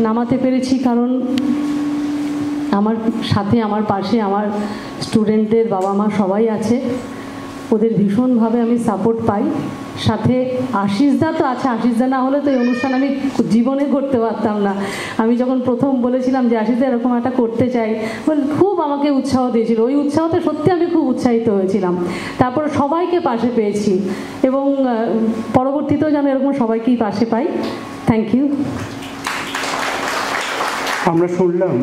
নামাতে পেরেছি কারণ আমার সাথে, আমার পাশে আমার স্টুডেন্টদের বাবা মা সবাই আছে, ওদের ভীষণভাবে আমি সাপোর্ট পাই। সাথে আশিসদা তো আছে, আশিসদা না হলে তো এই অনুষ্ঠান আমি জীবনে করতে পারতাম না। আমি যখন প্রথম বলেছিলাম যে আশিসদা এরকম একটা করতে চাই, খুব আমাকে উৎসাহ দিয়েছিল। ওই উৎসাহতে সত্যি আমি খুব উৎসাহিত হয়েছিলাম। তারপর সবাইকে পাশে পেয়েছি এবং পরবর্তীতেও যেন এরকম সবাইকেই পাশে পাই। Thank you. আমরা শুনলাম